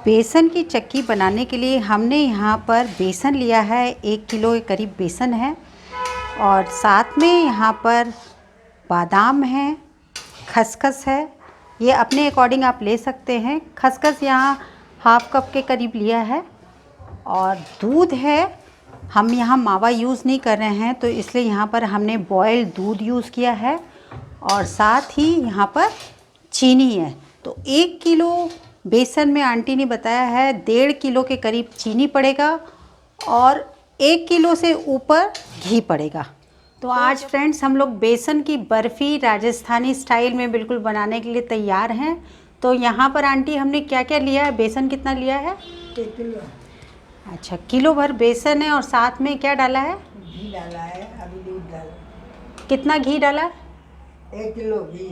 बेसन की चक्की बनाने के लिए हमने यहाँ पर बेसन लिया है, 1 किलो के करीब बेसन है और साथ में यहाँ पर बादाम है, खसखस है। ये अपने अकॉर्डिंग आप ले सकते हैं। खसखस यहाँ हाफ कप के करीब लिया है और दूध है। हम यहाँ मावा यूज़ नहीं कर रहे हैं तो इसलिए यहाँ पर हमने बॉयल्ड दूध यूज़ किया है और साथ ही यहाँ पर चीनी है। तो 1 किलो बेसन में आंटी ने बताया है 1.5 किलो के करीब चीनी पड़ेगा और 1 किलो से ऊपर घी पड़ेगा। तो आज फ्रेंड्स हम लोग बेसन की बर्फ़ी राजस्थानी स्टाइल में बिल्कुल बनाने के लिए तैयार हैं। तो यहाँ पर आंटी हमने क्या क्या लिया है, बेसन कितना लिया है? 1 किलो। अच्छा, किलो भर बेसन है और साथ में क्या डाला है? घी डाला है, अभी दूध डाला। कितना घी डाला? 1 किलो घी,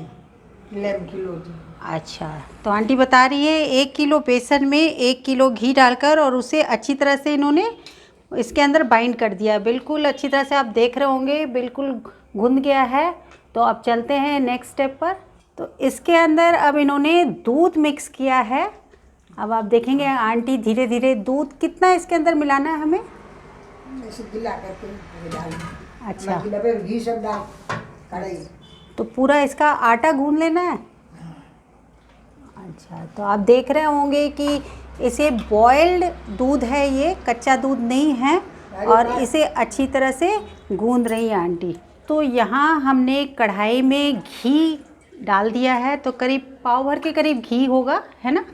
11 किलो घी। अच्छा, तो आंटी बता रही है 1 किलो बेसन में 1 किलो घी डालकर और उसे अच्छी तरह से इन्होंने इसके अंदर बाइंड कर दिया। बिल्कुल अच्छी तरह से आप देख रहे होंगे, बिल्कुल गूंद गया है। तो अब चलते हैं नेक्स्ट स्टेप पर। तो इसके अंदर अब इन्होंने दूध मिक्स किया है। अब आप देखेंगे आंटी धीरे धीरे दूध कितना इसके अंदर मिलाना है हमें? ऐसे गिला करके डालना। अच्छा, डब्बे में घी सब डाल कढ़ाई। तो पूरा इसका आटा गूंद लेना है। अच्छा, तो आप देख रहे होंगे कि इसे बॉइल्ड दूध है, ये कच्चा दूध नहीं है और इसे अच्छी तरह से गूंद रही है आंटी। तो यहाँ हमने कढ़ाई में घी डाल दिया है, तो करीब पाव भर के करीब घी होगा, है ना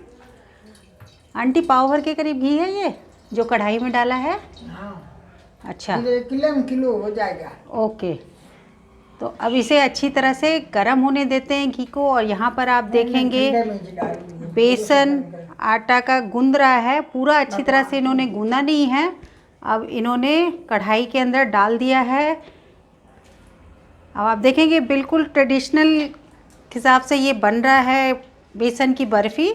आंटी? पाव भर के करीब घी है ये जो कढ़ाई में डाला है। हाँ। अच्छा, किलो हो जाएगा। ओके, तो अब इसे अच्छी तरह से गर्म होने देते हैं घी को। और यहाँ पर आप देखेंगे बेसन आटा का गूंद रहा है, पूरा अच्छी तरह से इन्होंने गूंदा नहीं है। अब इन्होंने कढ़ाई के अंदर डाल दिया है। अब आप देखेंगे बिल्कुल ट्रेडिशनल हिसाब से ये बन रहा है बेसन की बर्फ़ी।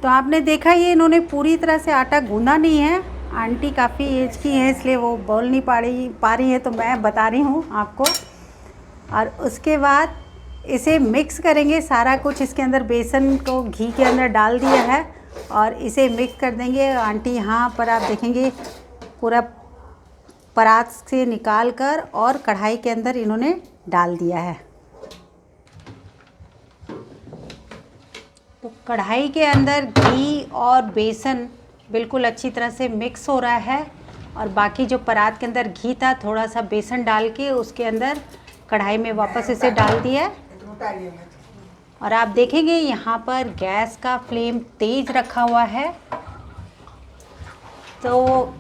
तो आपने देखा ये इन्होंने पूरी तरह से आटा गूंदा नहीं है। आंटी काफ़ी एज की है इसलिए वो बोल नहीं पा रही है, तो मैं बता रही हूँ आपको। और उसके बाद इसे मिक्स करेंगे सारा कुछ इसके अंदर, बेसन को घी के अंदर डाल दिया है और इसे मिक्स कर देंगे। आंटी यहाँ पर आप देखेंगे पूरा परात से निकाल कर और कढ़ाई के अंदर इन्होंने डाल दिया है। तो कढ़ाई के अंदर घी और बेसन बिल्कुल अच्छी तरह से मिक्स हो रहा है और बाकी जो परात के अंदर घी था थोड़ा सा बेसन डाल के उसके अंदर कढ़ाई में वापस इसे डाल दिया है। और आप देखेंगे यहाँ पर गैस का फ्लेम तेज़ रखा हुआ है। तो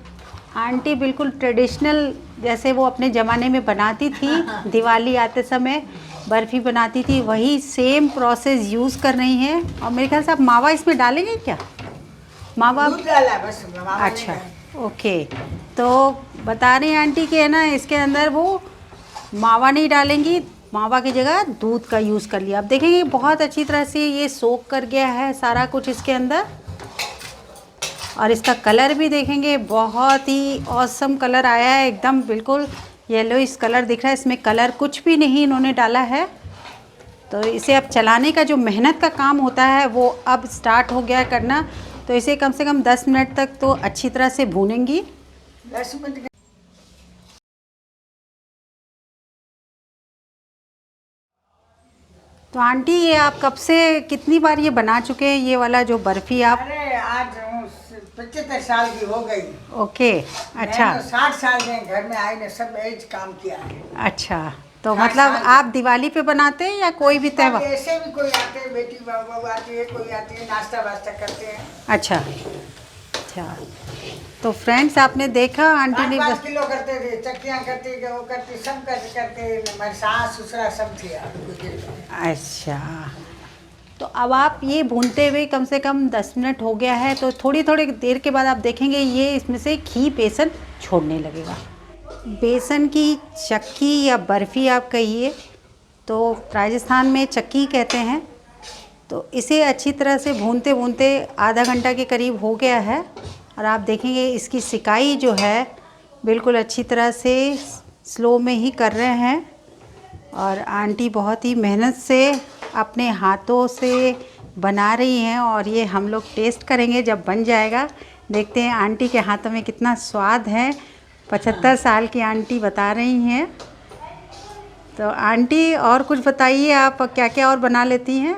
आंटी बिल्कुल ट्रेडिशनल जैसे वो अपने ज़माने में बनाती थी, दिवाली आते समय बर्फ़ी बनाती थी, वही सेम प्रोसेस यूज़ कर रही हैं। और मेरे ख्याल से आप मावा इसमें डालेंगे क्या? मावा दूध डाला बस, मावा अच्छा, नहीं ओके। तो बता रही आंटी कि है ना इसके अंदर वो मावा नहीं डालेंगी, मावा की जगह दूध का यूज़ कर लिया। अब देखेंगे बहुत अच्छी तरह से ये सोक कर गया है सारा कुछ इसके अंदर। और इसका कलर भी देखेंगे बहुत ही ऑसम कलर आया है, एकदम बिल्कुल येलोइश कलर दिख रहा है। इसमें कलर कुछ भी नहीं इन्होंने डाला है। तो इसे अब चलाने का जो मेहनत का काम होता है वो अब स्टार्ट हो गया करना। तो इसे कम से कम 10 मिनट तक तो अच्छी तरह से भूनेंगी। 10 मिनट। तो आंटी ये आप कब से कितनी बार ये बना चुके हैं ये वाला जो बर्फ़ी आप? अरे आज 75 साल की हो गई। ओके, अच्छा। 60 साल में घर में आई ने सब एज काम किया है। अच्छा, तो मतलब आप दिवाली पे बनाते हैं या कोई भी त्यौहार? ऐसे भी कोई आते हैं, बेटी बहू आती है, कोई आती है, नाश्ता वास्ता करते हैं। अच्छा अच्छा, तो फ्रेंड्स आपने देखा आंटी ने 5 किलो करते थे, चक्कियाँ करती, वो करती, सब करते मेरे सास ससुरा सब थे। अच्छा, तो अब आप ये भूनते हुए कम से कम 10 मिनट हो गया है। तो थोड़ी थोड़ी देर के बाद आप देखेंगे ये इसमें से घी बेसन छोड़ने लगेगा। बेसन की चक्की या बर्फ़ी आप कहिए, तो राजस्थान में चक्की कहते हैं। तो इसे अच्छी तरह से भूनते भूनते आधा घंटा के करीब हो गया है और आप देखेंगे इसकी सिकाई जो है बिल्कुल अच्छी तरह से स्लो में ही कर रहे हैं और आंटी बहुत ही मेहनत से अपने हाथों से बना रही हैं और ये हम लोग टेस्ट करेंगे जब बन जाएगा। देखते हैं आंटी के हाथों में कितना स्वाद है। 75 साल की आंटी बता रही हैं। तो आंटी और कुछ बताइए, आप क्या क्या और बना लेती हैं?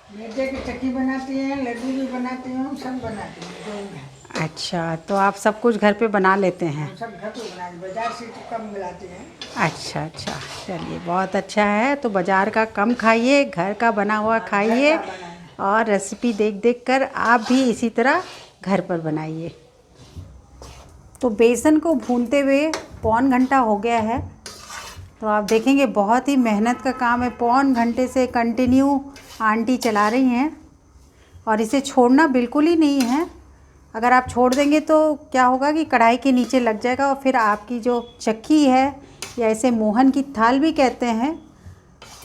मैदे की चक्की बनाती हैं, लड्डू भी बनाती हूँ, सब बनाती हूँ जो भी है। अच्छा, तो आप सब कुछ घर पे बना लेते हैं? हम सब घर पे बनाते, बाजार से तो कम मिलाते हैं। अच्छा अच्छा, चलिए बहुत अच्छा है। तो बाज़ार का कम खाइए, घर का बना हुआ खाइए और रेसिपी देख देख कर आप भी इसी तरह घर पर बनाइए। तो बेसन को भूनते हुए पौन घंटा हो गया है। तो आप देखेंगे बहुत ही मेहनत का काम है। पौन घंटे से कंटिन्यू आंटी चला रही हैं और इसे छोड़ना बिल्कुल ही नहीं है। अगर आप छोड़ देंगे तो क्या होगा कि कढ़ाई के नीचे लग जाएगा और फिर आपकी जो चक्की है या इसे मोहन की थाल भी कहते हैं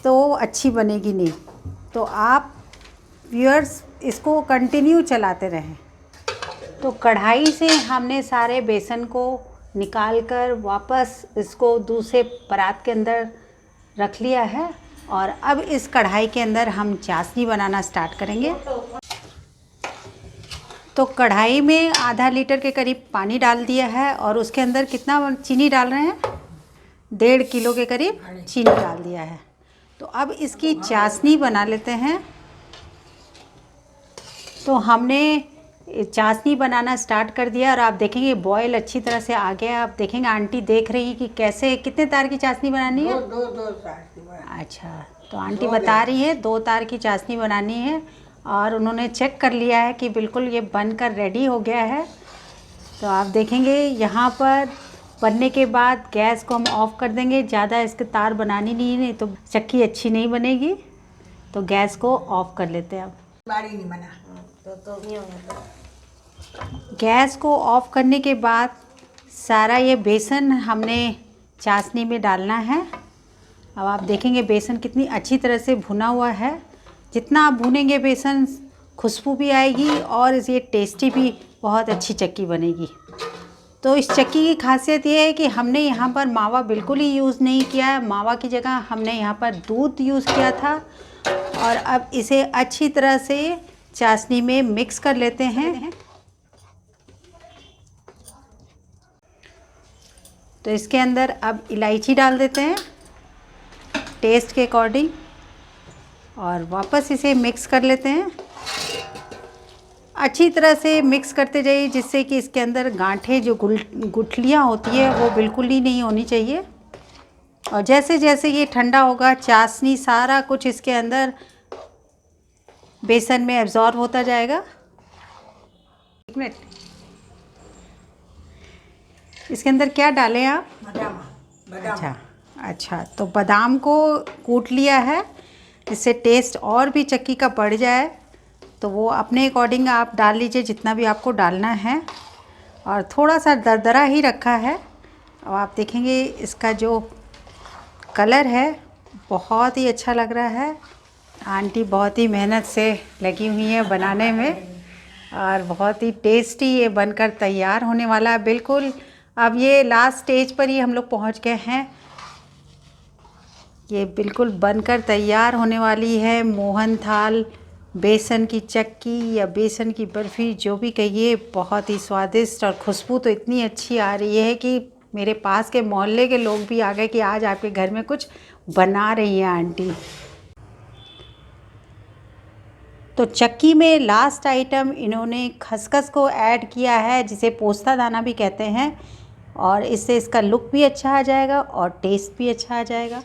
तो अच्छी बनेगी नहीं। तो आप व्यूअर्स इसको कंटिन्यू चलाते रहें। तो कढ़ाई से हमने सारे बेसन को निकाल कर वापस इसको दूसरे परात के अंदर रख लिया है और अब इस कढ़ाई के अंदर हम चाशनी बनाना स्टार्ट करेंगे। तो कढ़ाई में आधा लीटर के करीब पानी डाल दिया है और उसके अंदर कितना चीनी डाल रहे हैं? 1.5 किलो के करीब चीनी डाल दिया है। तो अब इसकी चाशनी बना लेते हैं। तो हमने चाशनी बनाना स्टार्ट कर दिया और आप देखेंगे बॉयल अच्छी तरह से आ गया। आप देखेंगे आंटी देख रही कि कैसे कितने तार की चाशनी बनानी है। दो तार की बनानी। अच्छा, तो आंटी बता रही है 2 तार की चाशनी बनानी है और उन्होंने चेक कर लिया है कि बिल्कुल ये बनकर रेडी हो गया है। तो आप देखेंगे यहाँ पर बनने के बाद गैस को हम ऑफ़ कर देंगे। ज़्यादा इसके तार बनानी नहीं तो चक्की अच्छी नहीं बनेगी। तो गैस को ऑफ़ कर लेते हैं अब। बारी नहीं बना गैस को ऑफ़ करने के बाद सारा ये बेसन हमने चाशनी में डालना है। अब आप देखेंगे बेसन कितनी अच्छी तरह से भुना हुआ है। जितना आप भुनेंगे बेसन खुशबू भी आएगी और ये टेस्टी भी बहुत अच्छी चक्की बनेगी। तो इस चक्की की खासियत ये है कि हमने यहाँ पर मावा बिल्कुल ही यूज़ नहीं किया है। मावा की जगह हमने यहाँ पर दूध यूज़ किया था और अब इसे अच्छी तरह से चाशनी में मिक्स कर लेते हैं। तो इसके अंदर अब इलायची डाल देते हैं टेस्ट के अकॉर्डिंग और वापस इसे मिक्स कर लेते हैं। अच्छी तरह से मिक्स करते जाइए जिससे कि इसके अंदर गांठें जो गुठलियाँ होती है वो बिल्कुल ही नहीं होनी चाहिए। और जैसे जैसे ये ठंडा होगा चाशनी सारा कुछ इसके अंदर बेसन में एब्जॉर्ब होता जाएगा। 1 मिनट, इसके अंदर क्या डालें आप? बादाम। अच्छा, तो बादाम को कूट लिया है। इससे टेस्ट और भी चक्की का बढ़ जाए तो वो अपने अकॉर्डिंग आप डाल लीजिए जितना भी आपको डालना है। और थोड़ा सा दरदरा ही रखा है। अब आप देखेंगे इसका जो कलर है बहुत ही अच्छा लग रहा है। आंटी बहुत ही मेहनत से लगी हुई है बनाने में और बहुत ही टेस्टी ये बनकर तैयार होने वाला है बिल्कुल। अब ये लास्ट स्टेज पर ही हम लोग पहुंच गए हैं। ये बिल्कुल बनकर तैयार होने वाली है मोहन थाल, बेसन की चक्की या बेसन की बर्फ़ी जो भी कहिए। बहुत ही स्वादिष्ट और खुशबू तो इतनी अच्छी आ रही है कि मेरे पास के मोहल्ले के लोग भी आ गए कि आज आपके घर में कुछ बना रही हैं आंटी। तो चक्की में लास्ट आइटम इन्होंने खसखस को ऐड किया है जिसे पोस्ता दाना भी कहते हैं और इससे इसका लुक भी अच्छा आ जाएगा और टेस्ट भी अच्छा आ जाएगा।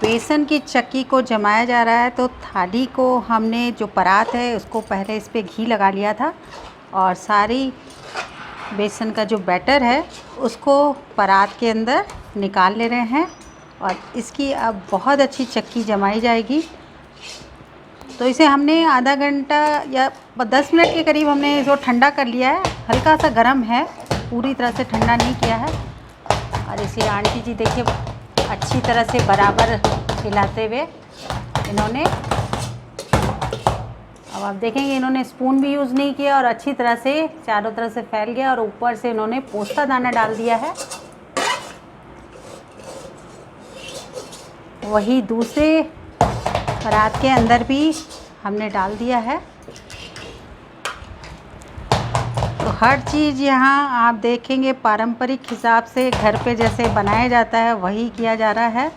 बेसन की चक्की को जमाया जा रहा है। तो थाली को हमने जो परात है उसको पहले इस पे घी लगा लिया था और सारी बेसन का जो बैटर है उसको परात के अंदर निकाल ले रहे हैं और इसकी अब बहुत अच्छी चक्की जमाई जाएगी। तो इसे हमने आधा घंटा या 10 मिनट के करीब हमने इसको ठंडा कर लिया है। हल्का सा गर्म है पूरी तरह से ठंडा नहीं किया है। और इसे आंटी जी देखिए अच्छी तरह से बराबर हिलाते हुए इन्होंने, अब आप देखेंगे इन्होंने स्पून भी यूज़ नहीं किया और अच्छी तरह से चारों तरफ से फैल गया। और ऊपर से इन्होंने पोस्ता दाना डाल दिया है। वही दूसरे परात के अंदर भी हमने डाल दिया है। तो हर चीज़ यहाँ आप देखेंगे पारंपरिक हिसाब से घर पे जैसे बनाया जाता है वही किया जा रहा है।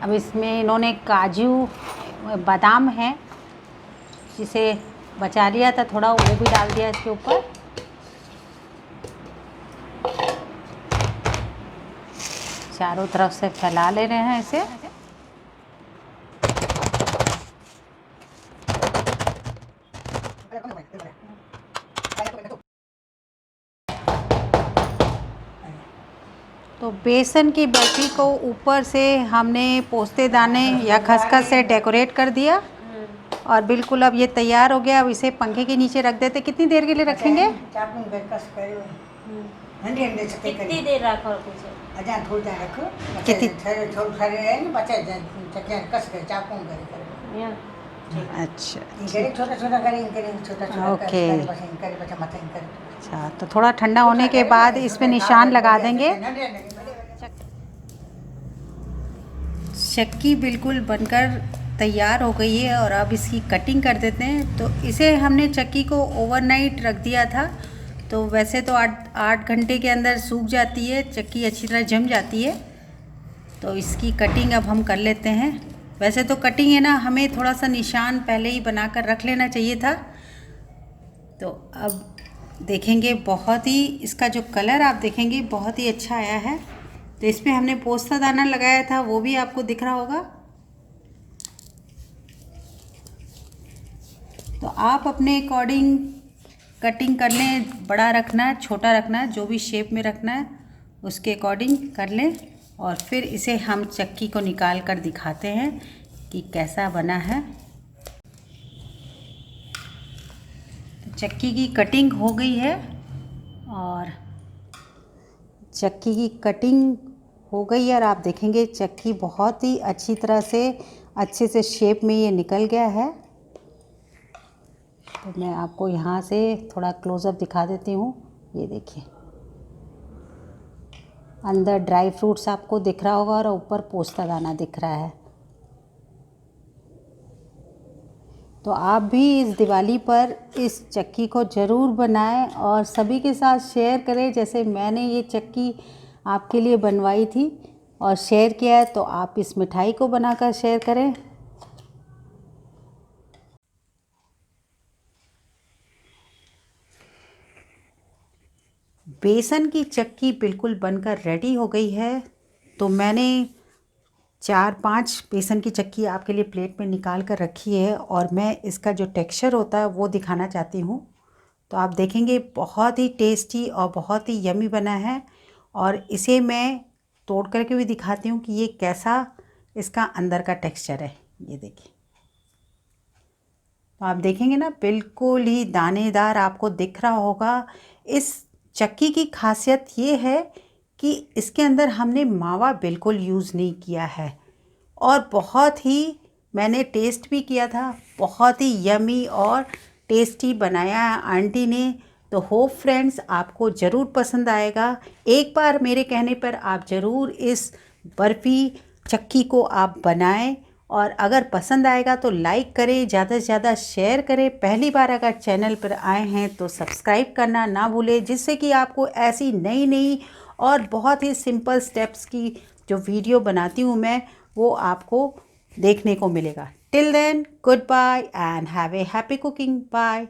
अब इसमें इन्होंने काजू बादाम है जिसे बचा लिया था थोड़ा, वो भी डाल दिया इसके ऊपर। चारों तरफ से फैला ले रहे हैं इसे। तो बेसन की बर्फी को ऊपर से हमने पोस्ते दाने या खसखस से डेकोरेट कर दिया और बिल्कुल अब ये तैयार हो गया। अब इसे पंखे के नीचे रख देते। कितनी देर के लिए रखेंगे? कितनी देर रखो कुछ अच्छा ओके। अच्छा, तो थोड़ा ठंडा होने के बाद इसमें निशान लगा देंगे। चक्की बिल्कुल बनकर तैयार हो गई है और अब इसकी कटिंग कर देते हैं। तो इसे हमने चक्की को ओवरनाइट रख दिया था। तो वैसे तो 8 घंटे के अंदर सूख जाती है, चक्की अच्छी तरह जम जाती है। तो इसकी कटिंग अब हम कर लेते हैं। वैसे तो कटिंग है ना, हमें थोड़ा सा निशान पहले ही बनाकर रख लेना चाहिए था। तो अब देखेंगे बहुत ही इसका जो कलर आप देखेंगे बहुत ही अच्छा आया है। तो इसमें हमने पोस्ता दाना लगाया था, वो भी आपको दिख रहा होगा। तो आप अपने अकॉर्डिंग कटिंग कर लें, बड़ा रखना है छोटा रखना है, जो भी शेप में रखना है उसके अकॉर्डिंग कर लें। और फिर इसे हम चक्की को निकाल कर दिखाते हैं कि कैसा बना है। तो चक्की की कटिंग हो गई है और चक्की की कटिंग हो गई है और आप देखेंगे चक्की बहुत ही अच्छी तरह से अच्छे से शेप में ये निकल गया है। तो मैं आपको यहाँ से थोड़ा क्लोज़अप दिखा देती हूँ। ये देखिए अंदर ड्राई फ्रूट्स आपको दिख रहा होगा और ऊपर पोस्ता दाना दिख रहा है। तो आप भी इस दिवाली पर इस चक्की को ज़रूर बनाएं और सभी के साथ शेयर करें। जैसे मैंने ये चक्की आपके लिए बनवाई थी और शेयर किया है, तो आप इस मिठाई को बनाकर शेयर करें। बेसन की चक्की बिल्कुल बनकर रेडी हो गई है। तो मैंने 4-5 बेसन की चक्की आपके लिए प्लेट में निकाल कर रखी है और मैं इसका जो टेक्सचर होता है वो दिखाना चाहती हूँ। तो आप देखेंगे बहुत ही टेस्टी और बहुत ही यमी बना है। और इसे मैं तोड़ करके भी दिखाती हूँ कि ये कैसा इसका अंदर का टेक्सचर है। ये देखिए, तो आप देखेंगे ना बिल्कुल ही दानेदार आपको दिख रहा होगा। इस चक्की की खासियत ये है कि इसके अंदर हमने मावा बिल्कुल यूज़ नहीं किया है और बहुत ही मैंने टेस्ट भी किया था, बहुत ही यमी और टेस्टी बनाया है आंटी ने। तो होप फ्रेंड्स आपको ज़रूर पसंद आएगा। एक बार मेरे कहने पर आप ज़रूर इस बर्फ़ी चक्की को आप बनाएं और अगर पसंद आएगा तो लाइक करें, ज़्यादा से ज़्यादा शेयर करें। पहली बार अगर चैनल पर आए हैं तो सब्सक्राइब करना ना भूलें, जिससे कि आपको ऐसी नई नई और बहुत ही सिंपल स्टेप्स की जो वीडियो बनाती हूँ मैं, वो आपको देखने को मिलेगा। Till then good bye and have a happy cooking. Bye.